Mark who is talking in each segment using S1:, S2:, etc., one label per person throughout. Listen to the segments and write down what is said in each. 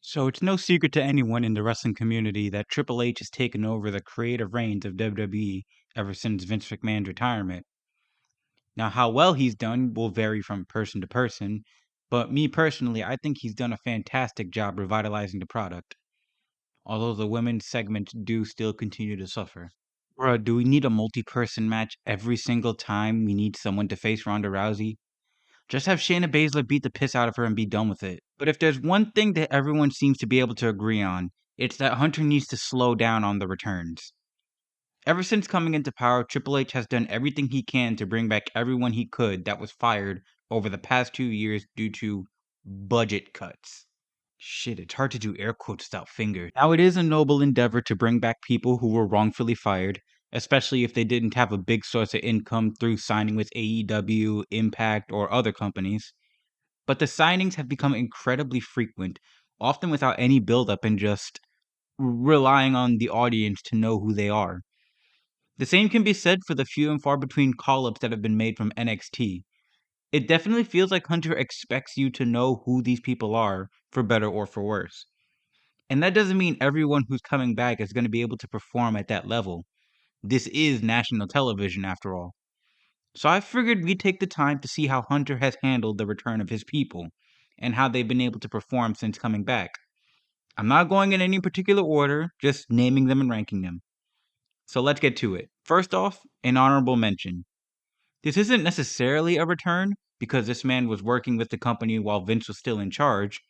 S1: So it's no secret to anyone in the wrestling community that Triple H has taken over the creative reins of WWE ever since Vince McMahon's retirement. Now, how well he's done will vary from person to person, but me personally, I think he's done a fantastic job revitalizing the product, although the women's segments do still continue to suffer. Bruh, do we need a multi-person match every single time we need someone to face Ronda Rousey? Just have Shayna Baszler beat the piss out of her and be done with it. But if there's one thing that everyone seems to be able to agree on, it's that Hunter needs to slow down on the returns. Ever since coming into power, Triple H has done everything he can to bring back everyone he could that was fired over the past 2 years due to budget cuts. Shit, it's hard to do air quotes without fingers. Now, it is a noble endeavor to bring back people who were wrongfully fired, especially if they didn't have a big source of income through signing with AEW, Impact, or other companies. But the signings have become incredibly frequent, often without any build-up and just relying on the audience to know who they are. The same can be said for the few and far between call-ups that have been made from NXT. It definitely feels like Hunter expects you to know who these people are, for better or for worse. And that doesn't mean everyone who's coming back is going to be able to perform at that level. This is national television, after all. So I figured we'd take the time to see how Hunter has handled the return of his people, and how they've been able to perform since coming back. I'm not going in any particular order, just naming them and ranking them. So let's get to it. First off, an honorable mention. This isn't necessarily a return, because this man was working with the company while Vince was still in charge,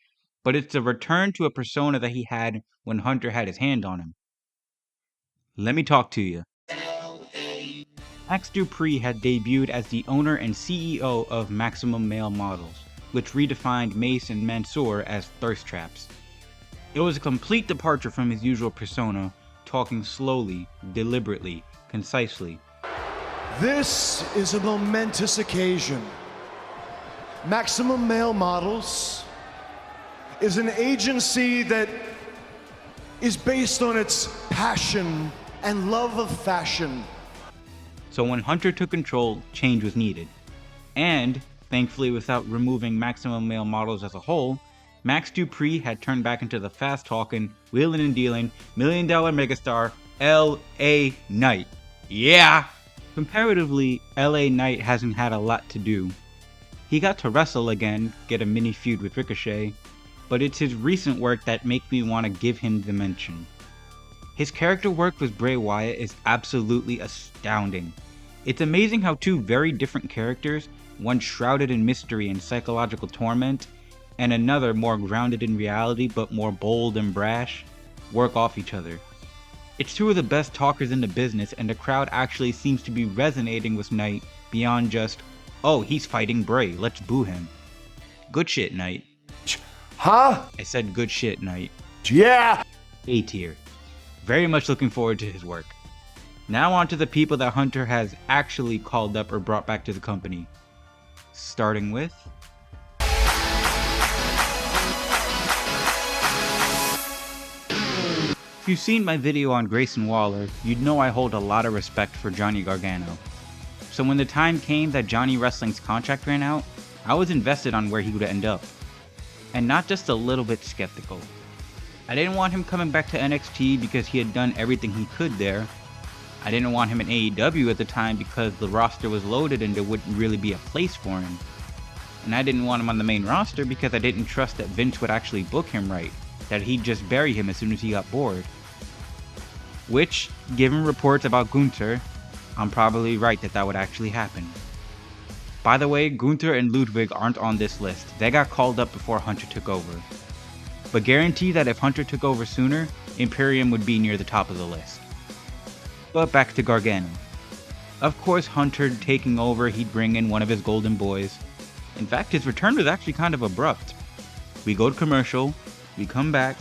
S1: but it's a return to a persona that he had when Hunter had his hand on him. Let me talk to you. Max Dupree had debuted as the owner and CEO of Maximum Male Models, which redefined Mace and Mansoor as thirst traps. It was a complete departure from his usual persona, talking slowly, deliberately, concisely.
S2: This is a momentous occasion. Maximum Male Models is an agency that is based on its passion and love of fashion.
S1: So when Hunter took control, change was needed. And, thankfully without removing Maximum Male Models as a whole, Max Dupree had turned back into the fast-talking, wheeling and dealing, million-dollar megastar, L.A. Knight. Yeah! Comparatively, L.A. Knight hasn't had a lot to do. He got to wrestle again, get a mini feud with Ricochet, but it's his recent work that makes me want to give him the mention. His character work with Bray Wyatt is absolutely astounding. It's amazing how two very different characters, one shrouded in mystery and psychological torment, and another more grounded in reality but more bold and brash, work off each other. It's two of the best talkers in the business, and the crowd actually seems to be resonating with Knight beyond just, oh, he's fighting Bray, let's boo him. Good shit, Knight.
S2: Huh?
S1: I said good shit, Knight.
S2: Yeah!
S1: A tier. Very much looking forward to his work. Now on to the people that Hunter has actually called up or brought back to the company. Starting with... If you've seen my video on Grayson Waller, you'd know I hold a lot of respect for Johnny Gargano. So when the time came that Johnny Wrestling's contract ran out, I was invested on where he would end up. And not just a little bit skeptical. I didn't want him coming back to NXT because he had done everything he could there. I didn't want him in AEW at the time because the roster was loaded and there wouldn't really be a place for him. And I didn't want him on the main roster because I didn't trust that Vince would actually book him right, that he'd just bury him as soon as he got bored. Which, given reports about Gunther, I'm probably right that would actually happen. By the way, Gunther and Ludwig aren't on this list. They got called up before Hunter took over. But guarantee that if Hunter took over sooner, Imperium would be near the top of the list. But back to Gargano. Of course, Hunter taking over, he'd bring in one of his golden boys. In fact, his return was actually kind of abrupt. We go to commercial, we come back,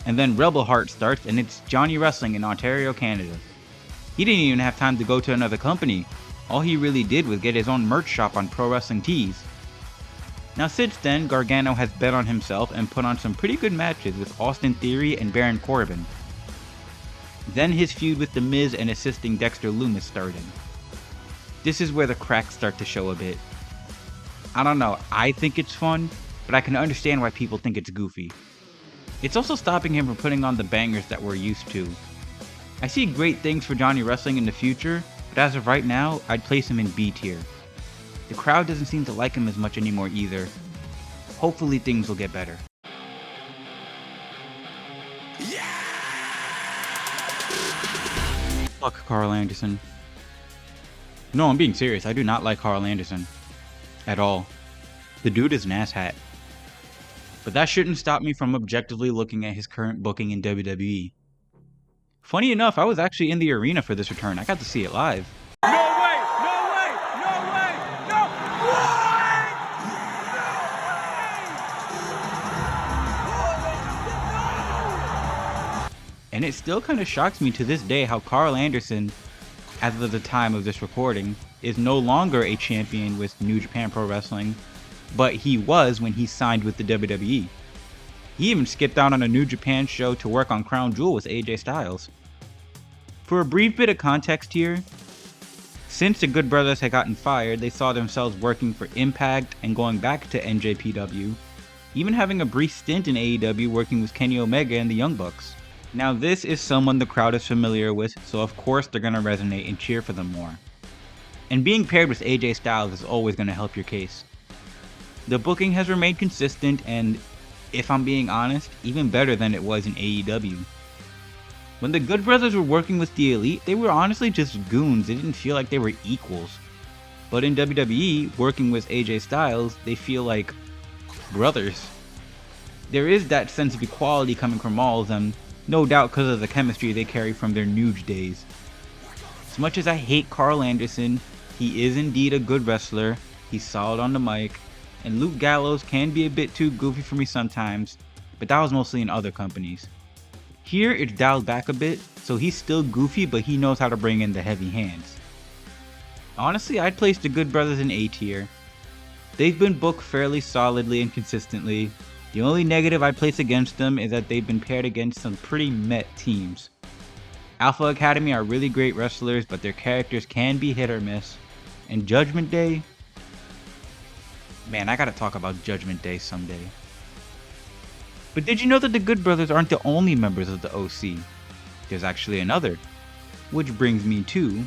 S1: and then Rebel Heart starts and it's Johnny Wrestling in Ontario, Canada. He didn't even have time to go to another company. All he really did was get his own merch shop on Pro Wrestling Tees. Now since then, Gargano has bet on himself and put on some pretty good matches with Austin Theory and Baron Corbin. Then his feud with The Miz and assisting Dexter Lumis started. This is where the cracks start to show a bit. I don't know, I think it's fun, but I can understand why people think it's goofy. It's also stopping him from putting on the bangers that we're used to. I see great things for Johnny wrestling in the future, but as of right now, I'd place him in B tier. The crowd doesn't seem to like him as much anymore either. Hopefully things will get better. Fuck Carl Anderson. No, I'm being serious. I do not like Carl Anderson. At all. The dude is an asshat. But that shouldn't stop me from objectively looking at his current booking in WWE. Funny enough, I was actually in the arena for this return. I got to see it live.
S3: No way! No way! No way! No! What?
S1: And it still kind of shocks me to this day how Carl Anderson, as of the time of this recording, is no longer a champion with New Japan Pro Wrestling, but he was when he signed with the WWE. He even skipped out on a New Japan show to work on Crown Jewel with AJ Styles. For a brief bit of context here, since the Good Brothers had gotten fired, they saw themselves working for Impact and going back to NJPW, even having a brief stint in AEW working with Kenny Omega and the Young Bucks. Now this is someone the crowd is familiar with, so of course they're going to resonate and cheer for them more. And being paired with AJ Styles is always going to help your case. The booking has remained consistent and, if I'm being honest, even better than it was in AEW. When the Good Brothers were working with the Elite, they were honestly just goons. They didn't feel like they were equals. But in WWE, working with AJ Styles, they feel like brothers. There is that sense of equality coming from all of them, no doubt because of the chemistry they carry from their Nuge days. As much as I hate Carl Anderson, he is indeed a good wrestler, he's solid on the mic, and Luke Gallows can be a bit too goofy for me sometimes, but that was mostly in other companies. Here it's dialed back a bit, so he's still goofy, but he knows how to bring in the heavy hands. Honestly, I'd place the Good Brothers in A tier. They've been booked fairly solidly and consistently. The only negative I'd place against them is that they've been paired against some pretty met teams. Alpha Academy are really great wrestlers, but their characters can be hit or miss. And Judgment Day? Man, I gotta talk about Judgment Day someday. But did you know that the Good Brothers aren't the only members of the OC? There's actually another. Which brings me to...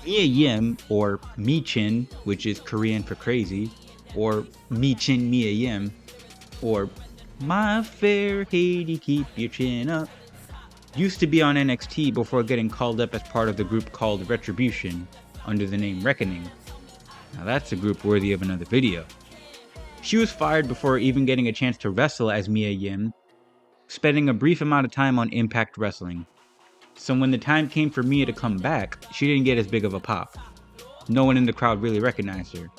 S1: Mia Yim, or Michin, which is Korean for crazy, or Michin Mia Yim, or My Fair Lady Keep Your Chin Up, used to be on NXT before getting called up as part of the group called Retribution, under the name Reckoning. Now that's a group worthy of another video. She was fired before even getting a chance to wrestle as Mia Yim, spending a brief amount of time on Impact Wrestling. So when the time came for Mia to come back, she didn't get as big of a pop. No one in the crowd really recognized her.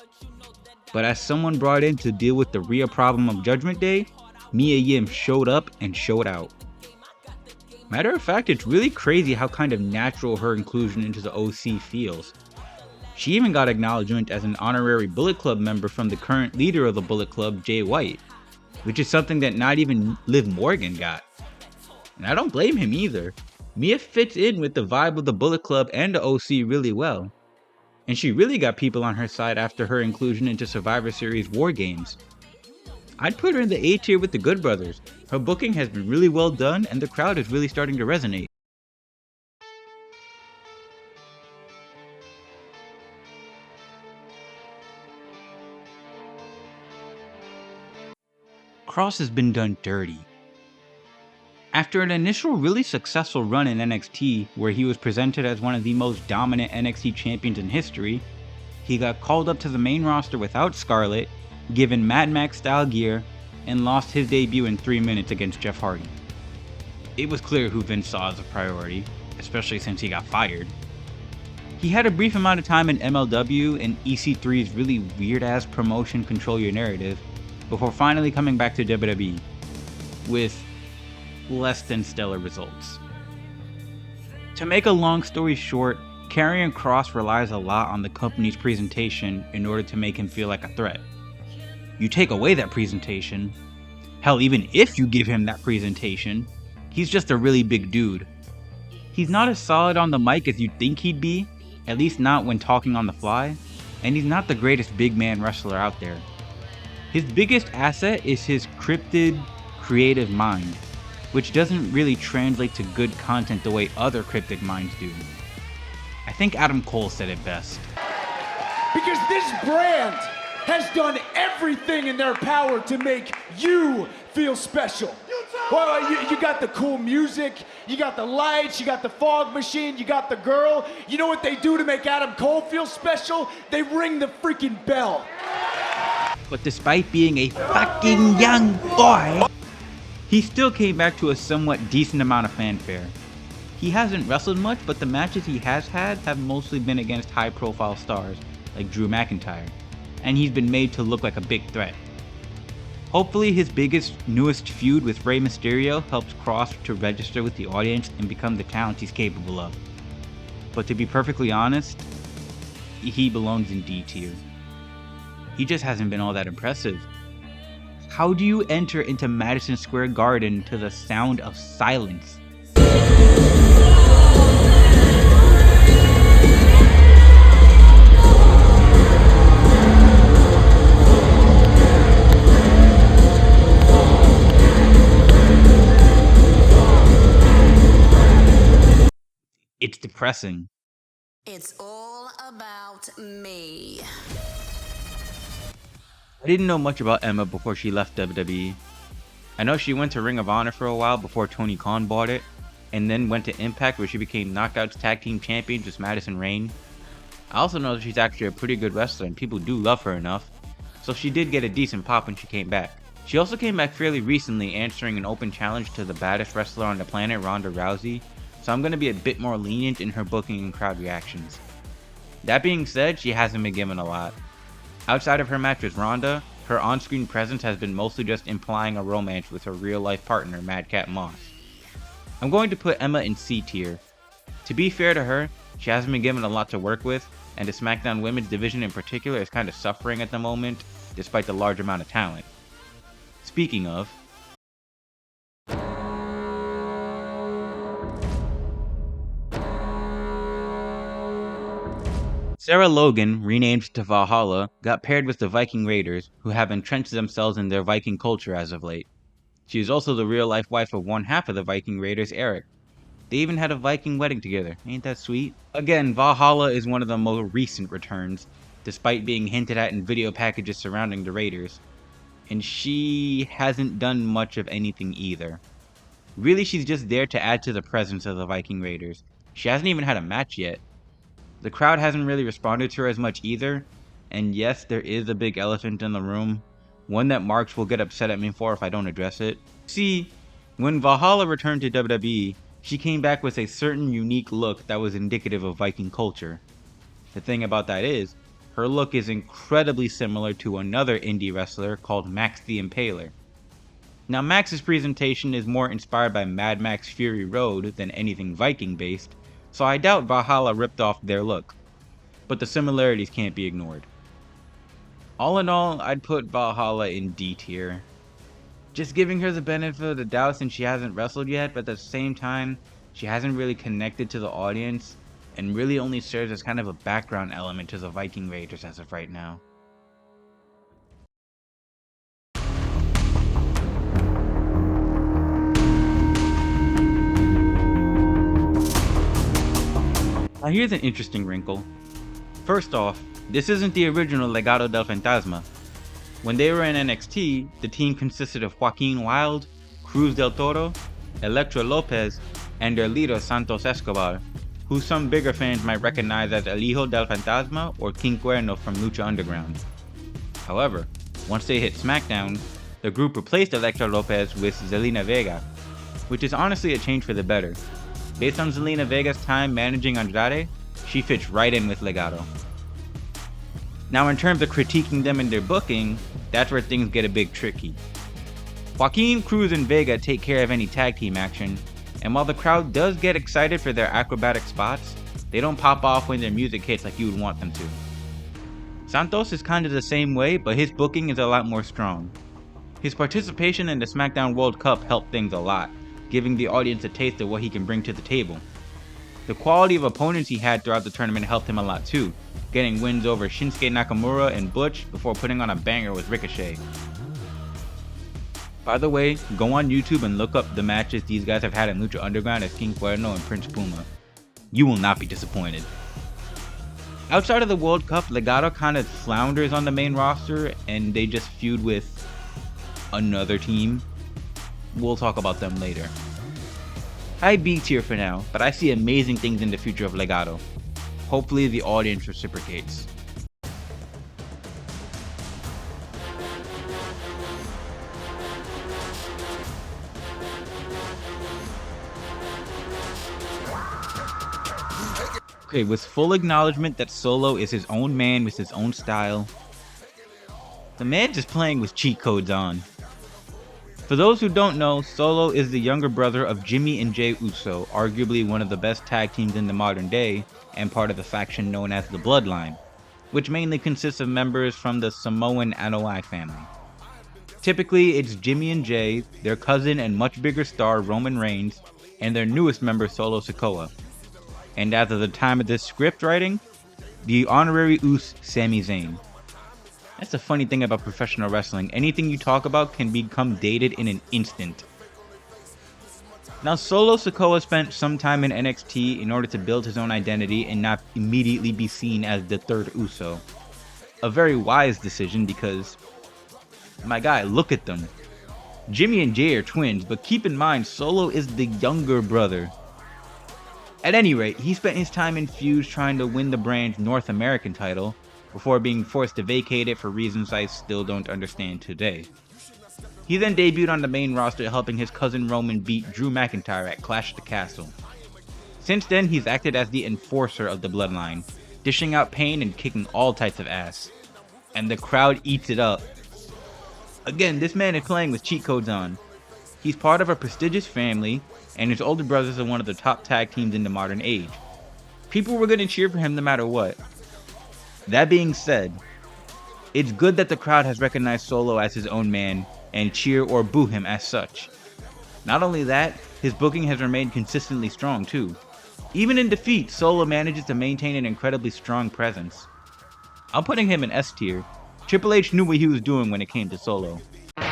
S1: But as someone brought in to deal with the real problem of Judgment Day, Mia Yim showed up and showed out. Matter of fact, it's really crazy how kind of natural her inclusion into the OC feels. She even got acknowledgement as an honorary Bullet Club member from the current leader of the Bullet Club, Jay White, which is something that not even Liv Morgan got. And I don't blame him either. Mia fits in with the vibe of the Bullet Club and the OC really well. And she really got people on her side after her inclusion into Survivor Series War Games. I'd put her in the A tier with the Good Brothers. Her booking has been really well done and the crowd is really starting to resonate. Kross has been done dirty. After an initial really successful run in NXT, where he was presented as one of the most dominant NXT champions in history, he got called up to the main roster without Scarlett, given Mad Max style gear, and lost his debut in 3 minutes against Jeff Hardy. It was clear who Vince saw as a priority, especially since he got fired. He had a brief amount of time in MLW and EC3's really weird ass promotion Control Your Narrative, before finally coming back to WWE, with less than stellar results. To make a long story short, Karrion Kross relies a lot on the company's presentation in order to make him feel like a threat. You take away that presentation, hell, even if you give him that presentation, he's just a really big dude. He's not as solid on the mic as you'd think he'd be, at least not when talking on the fly, and he's not the greatest big man wrestler out there. His biggest asset is his cryptid, creative mind, which doesn't really translate to good content the way other cryptic minds do. I think Adam Cole said it best.
S4: Because this brand has done everything in their power to make you feel special. Well, you got the cool music, you got the lights, you got the fog machine, you got the girl. You know what they do to make Adam Cole feel special? They ring the freaking bell.
S1: But despite being a fucking young boy, he still came back to a somewhat decent amount of fanfare. He hasn't wrestled much, but the matches he has had have mostly been against high-profile stars like Drew McIntyre, and he's been made to look like a big threat. Hopefully his biggest, newest feud with Rey Mysterio helps Kross to register with the audience and become the talent he's capable of. But to be perfectly honest, he belongs in D tier. He just hasn't been all that impressive. How do you enter into Madison Square Garden to the sound of silence? It's depressing.
S5: It's all about me.
S1: I didn't know much about Emma before she left WWE. I know she went to Ring of Honor for a while before Tony Khan bought it, and then went to Impact where she became Knockouts Tag Team Champions with Madison Rayne. I also know that she's actually a pretty good wrestler and people do love her enough, so she did get a decent pop when she came back. She also came back fairly recently answering an open challenge to the baddest wrestler on the planet, Ronda Rousey, so I'm going to be a bit more lenient in her booking and crowd reactions. That being said, she hasn't been given a lot. Outside of her match with Ronda, her on-screen presence has been mostly just implying a romance with her real-life partner, Madcap Moss. I'm going to put Emma in C tier. To be fair to her, she hasn't been given a lot to work with, and the SmackDown Women's division in particular is kind of suffering at the moment, despite the large amount of talent. Speaking of, Sarah Logan, renamed to Valhalla, got paired with the Viking Raiders, who have entrenched themselves in their Viking culture as of late. She is also the real-life wife of one half of the Viking Raiders, Eric. They even had a Viking wedding together. Ain't that sweet? Again, Valhalla is one of the more recent returns, despite being hinted at in video packages surrounding the Raiders. And she hasn't done much of anything either. Really, she's just there to add to the presence of the Viking Raiders. She hasn't even had a match yet. The crowd hasn't really responded to her as much either, and yes, there is a big elephant in the room, one that Marks will get upset at me for if I don't address it. See, when Valhalla returned to WWE, she came back with a certain unique look that was indicative of Viking culture. The thing about that is, her look is incredibly similar to another indie wrestler called Max the Impaler. Now Max's presentation is more inspired by Mad Max Fury Road than anything Viking based, so I doubt Valhalla ripped off their look, but the similarities can't be ignored. All in all, I'd put Valhalla in D tier. Just giving her the benefit of the doubt since she hasn't wrestled yet, but at the same time, she hasn't really connected to the audience, and really only serves as kind of a background element to the Viking Raiders as of right now. Now here's an interesting wrinkle. First off, this isn't the original Legado Del Fantasma. When they were in NXT, the team consisted of Joaquin Wilde, Cruz del Toro, Elektra Lopez, and their leader Santos Escobar, who some bigger fans might recognize as El Hijo del Fantasma or King Cuerno from Lucha Underground. However, once they hit SmackDown, the group replaced Elektra Lopez with Zelina Vega, which is honestly a change for the better. Based on Zelina Vega's time managing Andrade, she fits right in with Legado. Now in terms of critiquing them in their booking, that's where things get a bit tricky. Joaquin, Cruz, and Vega take care of any tag team action, and while the crowd does get excited for their acrobatic spots, they don't pop off when their music hits like you would want them to. Santos is kind of the same way, but his booking is a lot more strong. His participation in the SmackDown World Cup helped things a lot, giving the audience a taste of what he can bring to the table. The quality of opponents he had throughout the tournament helped him a lot too, getting wins over Shinsuke Nakamura and Butch before putting on a banger with Ricochet. By the way, go on YouTube and look up the matches these guys have had in Lucha Underground as King Cuerno and Prince Puma. You will not be disappointed. Outside of the World Cup, Legado kind of flounders on the main roster and they just feud with another team. We'll talk about them later. High B tier for now, but I see amazing things in the future of Legado. Hopefully the audience reciprocates. Okay, with full acknowledgement that Solo is his own man with his own style, the man just playing with cheat codes on. For those who don't know, Solo is the younger brother of Jimmy and Jey Uso, arguably one of the best tag teams in the modern day, and part of the faction known as the Bloodline, which mainly consists of members from the Samoan Anoa'i family. Typically, it's Jimmy and Jey, their cousin and much bigger star Roman Reigns, and their newest member Solo Sikoa. And as of the time of this script writing, the honorary Uso Sami Zayn. That's the funny thing about professional wrestling. Anything you talk about can become dated in an instant. Now, Solo Sikoa spent some time in NXT in order to build his own identity and not immediately be seen as the third Uso. A very wise decision because, my guy, look at them. Jimmy and Jey are twins, but keep in mind Solo is the younger brother. At any rate, he spent his time in feuds trying to win the brand's North American title, before being forced to vacate it for reasons I still don't understand today. He then debuted on the main roster helping his cousin Roman beat Drew McIntyre at Clash at the Castle. Since then, he's acted as the enforcer of the Bloodline, dishing out pain and kicking all types of ass. And the crowd eats it up. Again, this man is playing with cheat codes on. He's part of a prestigious family, and his older brothers are one of the top tag teams in the modern age. People were going to cheer for him no matter what. That being said, it's good that the crowd has recognized Solo as his own man and cheer or boo him as such. Not only that, his booking has remained consistently strong too. Even in defeat, Solo manages to maintain an incredibly strong presence. I'm putting him in S tier. Triple H knew what he was doing when it came to Solo. I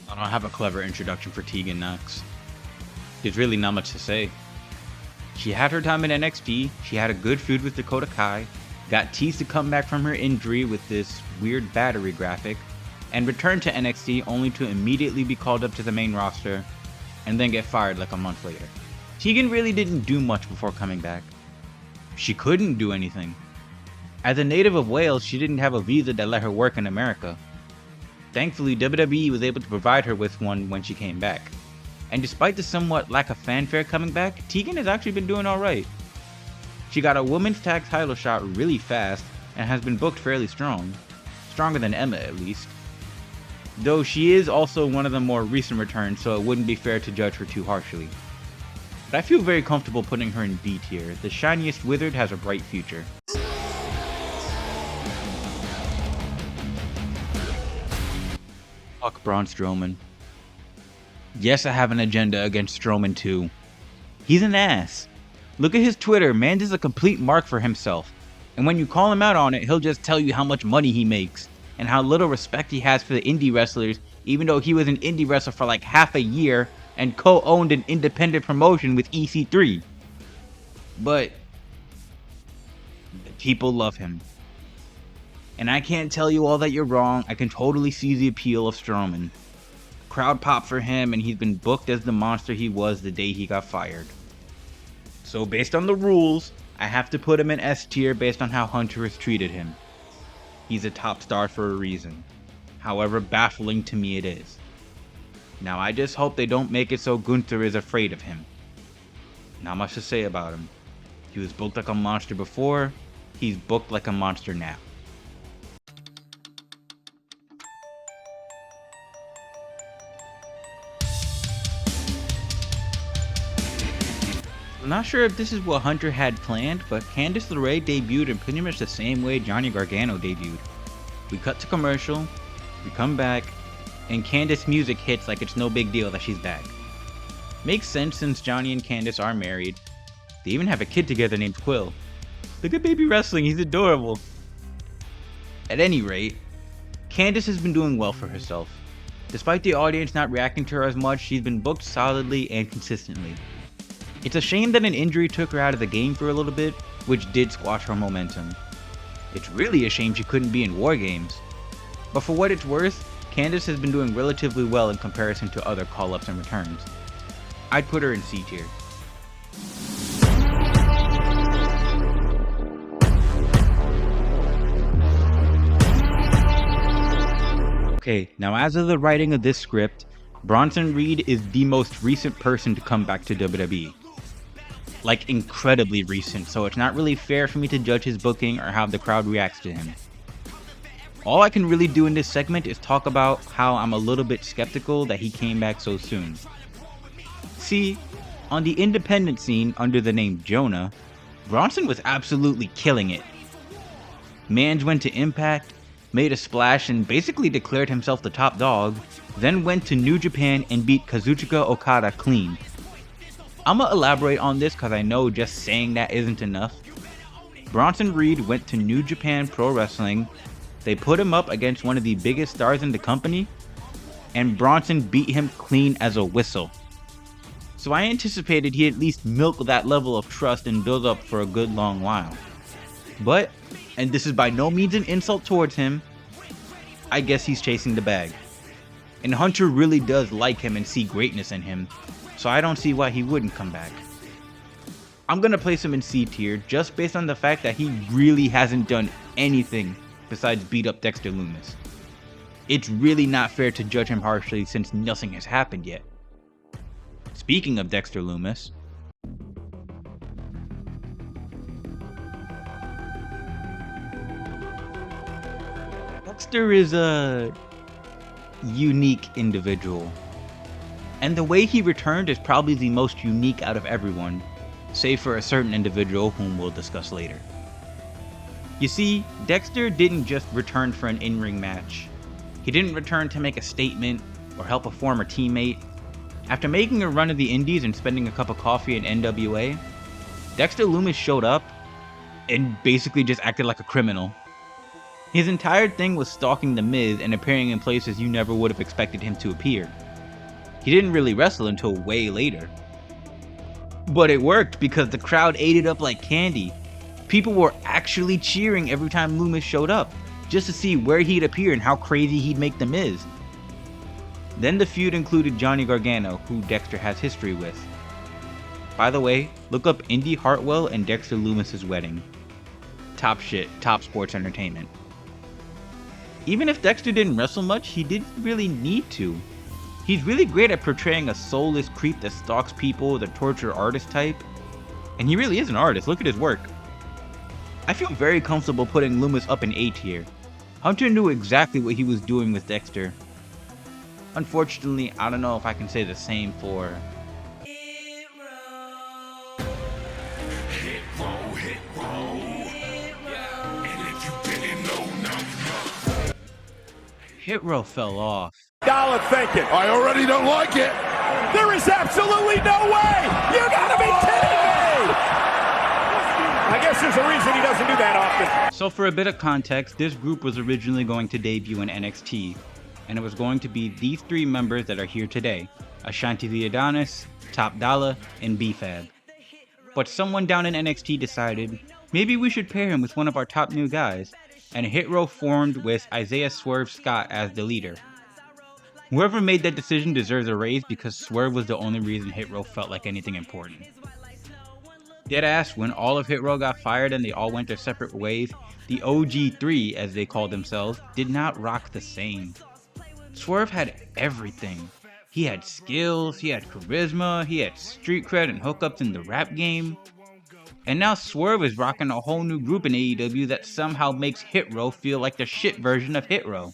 S1: don't have a clever introduction for Tegan Nox. There's really not much to say. She had her time in NXT, she had a good feud with Dakota Kai, got teased to come back from her injury with this weird battery graphic, and returned to NXT only to immediately be called up to the main roster, and then get fired like a month later. Tegan really didn't do much before coming back. She couldn't do anything. As a native of Wales, she didn't have a visa that let her work in America. Thankfully, WWE was able to provide her with one when she came back. And despite the somewhat lack of fanfare coming back, Tegan has actually been doing alright. She got a women's tag title shot really fast and has been booked fairly strong. Stronger than Emma at least. Though she is also one of the more recent returns, so it wouldn't be fair to judge her too harshly. But I feel very comfortable putting her in B tier. The shiniest wizard has a bright future. Fuck Braun Strowman. Yes, I have an agenda against Strowman too. He's an ass. Look at his Twitter, man is a complete mark for himself. And when you call him out on it, he'll just tell you how much money he makes, and how little respect he has for the indie wrestlers, even though he was an indie wrestler for like half a year, and co-owned an independent promotion with EC3. But people love him. And I can't tell you all that you're wrong, I can totally see the appeal of Strowman. Crowd pop for him, and he's been booked as the monster he was the day he got fired. So based on the rules, I have to put him in S tier based on how Hunter has treated him. He's a top star for a reason. However baffling to me it is. Now I just hope they don't make it so Gunther is afraid of him. Not much to say about him. He was booked like a monster before, he's booked like a monster now. I'm not sure if this is what Hunter had planned, but Candice LeRae debuted in pretty much the same way Johnny Gargano debuted. We cut to commercial, we come back, and Candice music hits like it's no big deal that she's back. Makes sense since Johnny and Candice are married. They even have a kid together named Quill. Look at baby wrestling, he's adorable. At any rate, Candice has been doing well for herself. Despite the audience not reacting to her as much, she's been booked solidly and consistently. It's a shame that an injury took her out of the game for a little bit, which did squash her momentum. It's really a shame she couldn't be in War Games. But for what it's worth, Candice has been doing relatively well in comparison to other call-ups and returns. I'd put her in C tier. Okay, now as of the writing of this script, Bronson Reed is the most recent person to come back to WWE. Like, incredibly recent, so it's not really fair for me to judge his booking or how the crowd reacts to him. All I can really do in this segment is talk about how I'm a little bit skeptical that he came back so soon. See, on the independent scene under the name Jonah, Bronson was absolutely killing it. Mans went to Impact, made a splash and basically declared himself the top dog, then went to New Japan and beat Kazuchika Okada clean. I'ma elaborate on this cause I know just saying that isn't enough. Bronson Reed went to New Japan Pro Wrestling, they put him up against one of the biggest stars in the company, and Bronson beat him clean as a whistle. So I anticipated he'd at least milk that level of trust and build up for a good long while. But, and this is by no means an insult towards him, I guess he's chasing the bag. And Hunter really does like him and see greatness in him, so I don't see why he wouldn't come back. I'm gonna place him in C tier just based on the fact that he really hasn't done anything besides beat up Dexter Lumis. It's really not fair to judge him harshly since nothing has happened yet. Speaking of Dexter Lumis, Dexter is a unique individual, and the way he returned is probably the most unique out of everyone, save for a certain individual whom we'll discuss later. You see, Dexter didn't just return for an in-ring match. He didn't return to make a statement or help a former teammate. After making a run of the indies and spending a cup of coffee in NWA, Dexter Lumis showed up and basically just acted like a criminal. His entire thing was stalking The Miz and appearing in places you never would have expected him to appear. He didn't really wrestle until way later. But it worked because the crowd ate it up like candy. People were actually cheering every time Lumis showed up, just to see where he'd appear and how crazy he'd make The Miz. Then the feud included Johnny Gargano, who Dexter has history with. By the way, look up Indy Hartwell and Dexter Lumis' wedding. Top shit, top sports entertainment. Even if Dexter didn't wrestle much, he didn't really need to. He's really great at portraying a soulless creep that stalks people, the torture artist type. And he really is an artist, look at his work. I feel very comfortable putting Lumis up in A tier. Hunter knew exactly what he was doing with Dexter. Unfortunately, I don't know if I can say the same for... Hit Row fell off.
S3: Dollar thinking.
S2: I already don't like it.
S3: There is absolutely no way. You gotta be kidding me. I guess there's a reason he doesn't do that often.
S1: So for a bit of context, this group was originally going to debut in NXT, and it was going to be these three members that are here today: Ashanti the Adonis, Top Dollar, and B-Fab. But someone down in NXT decided, maybe we should pair him with one of our top new guys, and Hit Row formed with Isaiah Swerve Scott as the leader. Whoever made that decision deserves a raise because Swerve was the only reason Hit Row felt like anything important. Deadass, when all of Hit Row got fired and they all went their separate ways, the OG3, as they called themselves, did not rock the same. Swerve had everything. He had skills, he had charisma, he had street cred and hookups in the rap game. And now Swerve is rocking a whole new group in AEW that somehow makes Hit Row feel like the shit version of Hit Row.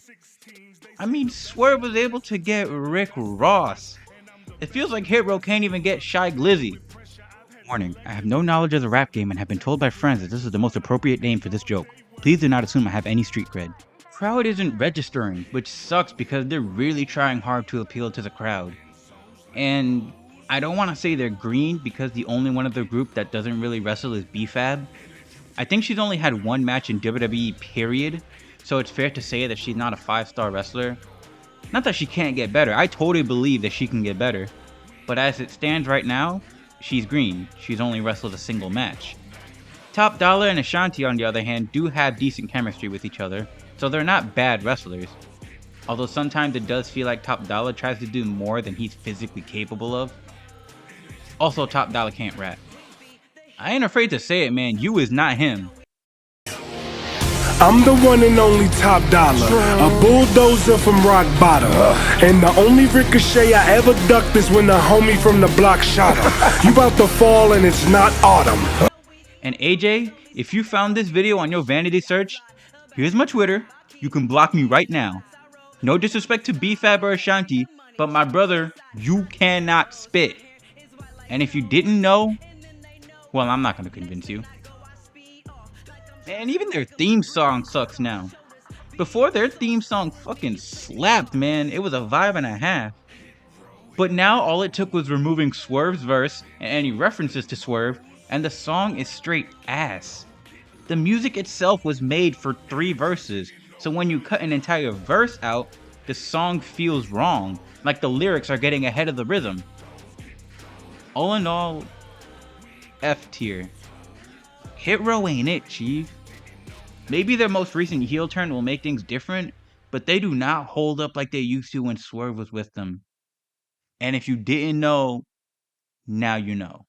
S1: I mean, Swerve was able to get Rick Ross. It feels like Hit Row can't even get Shy Glizzy. Warning, I have no knowledge of the rap game and have been told by friends that this is the most appropriate name for this joke. Please do not assume I have any street cred. Crowd isn't registering, which sucks because they're really trying hard to appeal to the crowd. And I don't want to say they're green because the only one of the group that doesn't really wrestle is B-Fab. I think she's only had one match in WWE period, so it's fair to say that she's not a 5-star wrestler. Not that she can't get better, I totally believe that she can get better. But as it stands right now, she's green. She's only wrestled a single match. Top Dollar and Ashanti, on the other hand, do have decent chemistry with each other, so they're not bad wrestlers. Although sometimes it does feel like Top Dollar tries to do more than he's physically capable of. Also, Top Dollar can't rap. I ain't afraid to say it, man, you is not him.
S6: I'm the one and only Top Dollar, a bulldozer from rock bottom. And the only ricochet I ever ducked is when the homie from the block shot him. You about to fall and it's not autumn.
S1: And AJ, if you found this video on your vanity search, here's my Twitter. You can block me right now. No disrespect to B-Fab or Ashanti, but my brother, you cannot spit. And if you didn't know, well, I'm not going to convince you. Man, even their theme song sucks now. Before, their theme song fucking slapped, man. It was a vibe and a half. But now all it took was removing Swerve's verse and any references to Swerve, and the song is straight ass. The music itself was made for 3 verses, so when you cut an entire verse out, the song feels wrong, like the lyrics are getting ahead of the rhythm. All in all, F tier. Hit Row ain't it, chief. Maybe their most recent heel turn will make things different, but they do not hold up like they used to when Swerve was with them. And if you didn't know, now you know.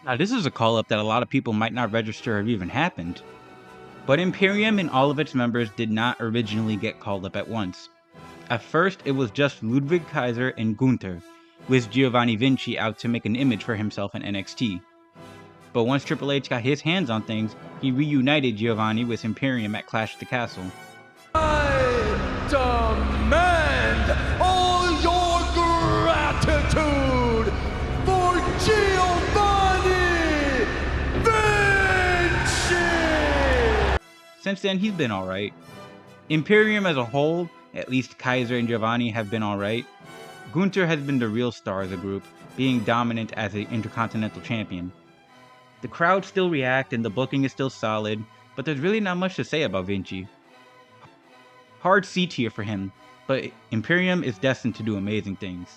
S1: Now this is a call-up that a lot of people might not register have even happened. But Imperium and all of its members did not originally get called up at once. At first, it was just Ludwig Kaiser and Gunther, with Giovanni Vinci out to make an image for himself in NXT. But once Triple H got his hands on things, he reunited Giovanni with Imperium at Clash at the Castle.
S3: I demand all your gratitude for Giovanni Vinci!
S1: Since then, he's been alright. Imperium as a whole, at least Kaiser and Giovanni, have been alright. Gunther has been the real star of the group, being dominant as the Intercontinental Champion. The crowd still react and the booking is still solid, but there's really not much to say about Vinci. Hard C tier for him, but Imperium is destined to do amazing things.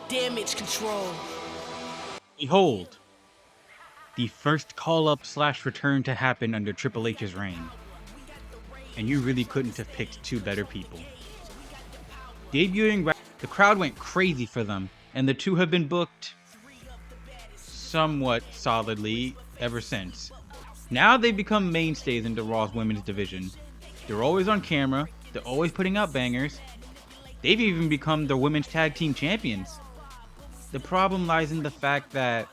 S7: Damage control.
S1: Behold, the first call-up / return to happen under Triple H's reign. And you really couldn't have picked 2 better people. Debuting, the crowd went crazy for them, and the 2 have been booked somewhat solidly ever since. Now they've become mainstays into Raw's women's division. They're always on camera, they're always putting out bangers. They've even become the women's tag team champions. The problem lies in the fact that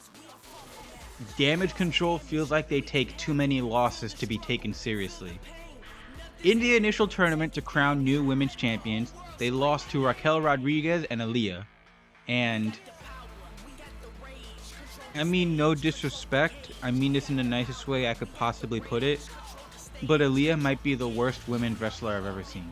S1: Damage Control feels like they take too many losses to be taken seriously. In the initial tournament to crown new women's champions, they lost to Raquel Rodriguez and Aaliyah. And I mean, no disrespect, I mean this in the nicest way I could possibly put it, but Aaliyah might be the worst women's wrestler I've ever seen.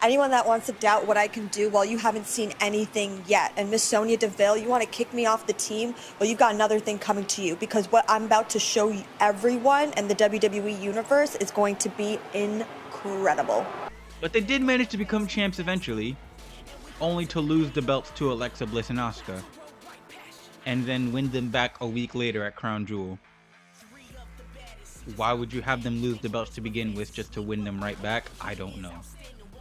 S8: Anyone that wants to doubt what I can do, well, you haven't seen anything yet. And Miss Sonya Deville, you want to kick me off the team? Well, you've got another thing coming to you, because what I'm about to show everyone and the WWE Universe is going to be incredible.
S1: But they did manage to become champs eventually, only to lose the belts to Alexa Bliss and Asuka, and then win them back a week later at Crown Jewel. Why would you have them lose the belts to begin with just to win them right back? I don't know.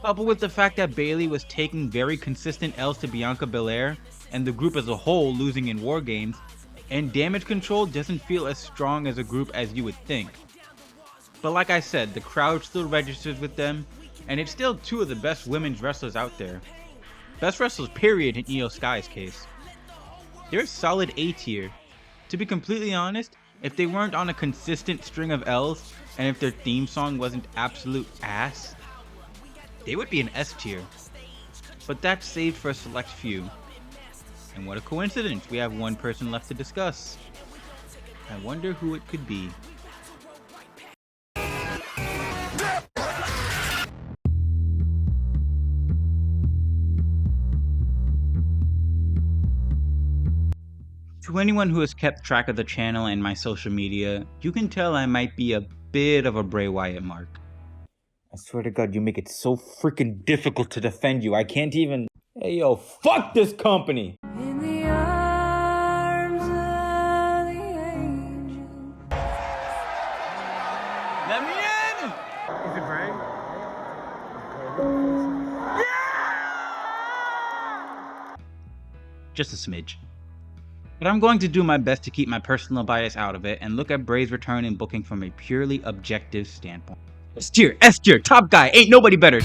S1: Coupled with the fact that Bayley was taking very consistent L's to Bianca Belair, and the group as a whole losing in War Games, and Damage Control doesn't feel as strong as a group as you would think. But like I said, the crowd still registers with them, and it's still 2 of the best women's wrestlers out there. Best wrestlers period in Io Sky's case. They're solid A tier. To be completely honest, if they weren't on a consistent string of L's, and if their theme song wasn't absolute ass, they would be an S tier. But that's saved for a select few. And what a coincidence, we have one person left to discuss. I wonder who it could be. To anyone who has kept track of the channel and my social media, you can tell I might be a bit of a Bray Wyatt mark.
S7: I swear to God, you make it so freaking difficult to defend you. I can't even... Hey, yo, fuck this company!
S9: In the arms of the angel.
S1: Let me in!
S10: Is it Bray?
S1: Just a smidge. But I'm going to do my best to keep my personal bias out of it and look at Bray's return and booking from a purely objective standpoint. S tier, top guy, ain't nobody better.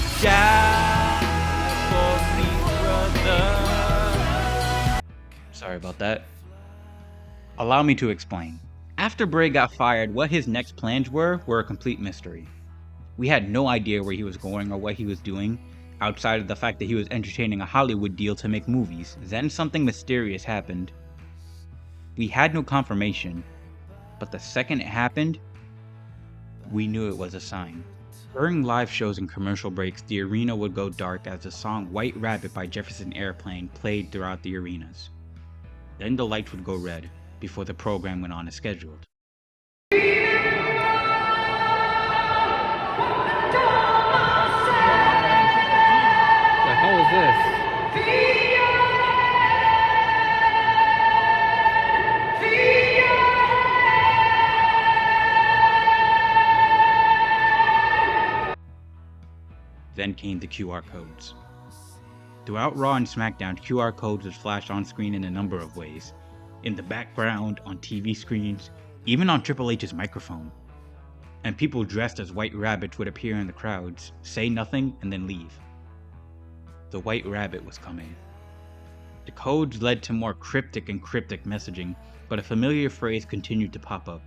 S1: Sorry about that. Allow me to explain. After Bray got fired, what his next plans were a complete mystery. We had no idea where he was going or what he was doing, outside of the fact that he was entertaining a Hollywood deal to make movies. Then something mysterious happened. We had no confirmation, but the second it happened, we knew it was a sign. During live shows and commercial breaks, the arena would go dark as the song White Rabbit by Jefferson Airplane played throughout the arenas. Then the lights would go red before the program went on as scheduled.
S9: The
S10: hell is this?
S1: Then came the QR codes. Throughout Raw and SmackDown, QR codes would flash on screen in a number of ways. In the background, on TV screens, even on Triple H's microphone. And people dressed as White Rabbits would appear in the crowds, say nothing, and then leave. The White Rabbit was coming. The codes led to more cryptic messaging, but a familiar phrase continued to pop up.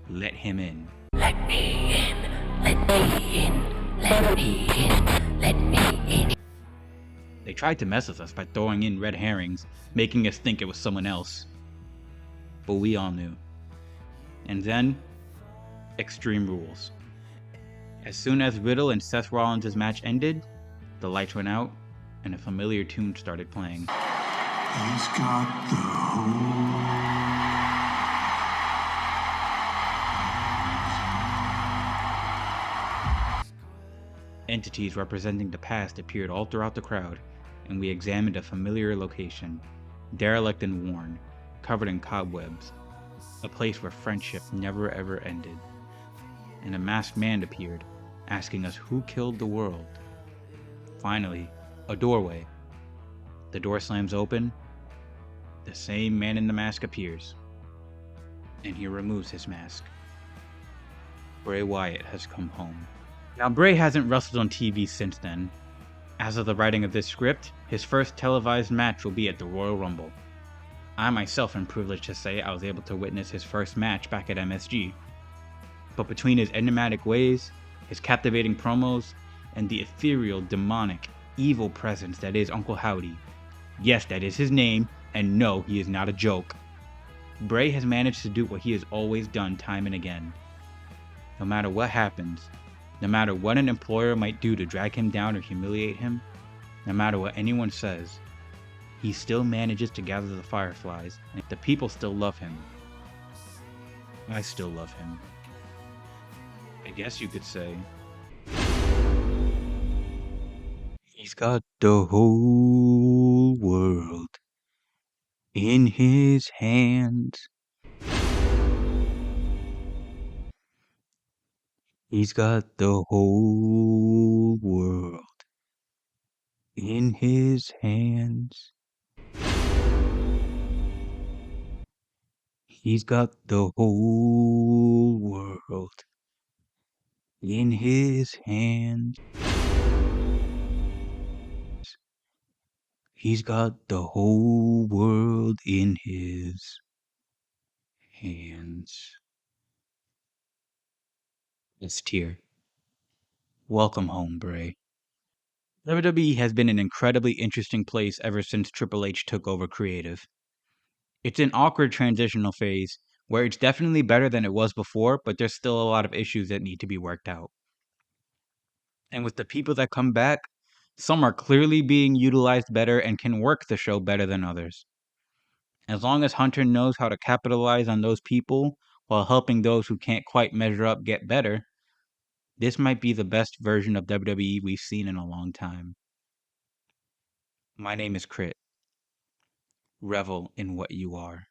S1: Let him in.
S9: Let me in, let me in, let me in, let me in.
S1: They tried to mess with us by throwing in red herrings, making us think it was someone else. But we all knew. And then, Extreme Rules. As soon as Riddle and Seth Rollins' match ended, the lights went out, and a familiar tune started playing.
S6: He's got the whole...
S1: Entities representing the past appeared all throughout the crowd, and we examined a familiar location, derelict and worn, covered in cobwebs, a place where friendship never ever ended. And a masked man appeared, asking us who killed the world. Finally, a doorway. The door slams open, the same man in the mask appears, and he removes his mask. Bray Wyatt has come home. Now, Bray hasn't wrestled on TV since then. As of the writing of this script, his first televised match will be at the Royal Rumble. I myself am privileged to say I was able to witness his first match back at MSG. But between his enigmatic ways, his captivating promos, and the ethereal, demonic, evil presence that is Uncle Howdy, yes, that is his name, and no, he is not a joke, Bray has managed to do what he has always done time and again. No matter what happens, no matter what an employer might do to drag him down or humiliate him, no matter what anyone says, he still manages to gather the fireflies, and the people still love him. I still love him. I guess you could say. He's got the whole world in his hands. He's got the whole world in his hands. He's got the whole world in his hands. He's got the whole world in his hands. S tier. Welcome home, Bray. WWE has been an incredibly interesting place ever since Triple H took over creative. It's an awkward transitional phase where it's definitely better than it was before, but there's still a lot of issues that need to be worked out. And with the people that come back, some are clearly being utilized better and can work the show better than others. As long as Hunter knows how to capitalize on those people while helping those who can't quite measure up get better, this might be the best version of WWE we've seen in a long time. My name is Crit. Revel in what you are.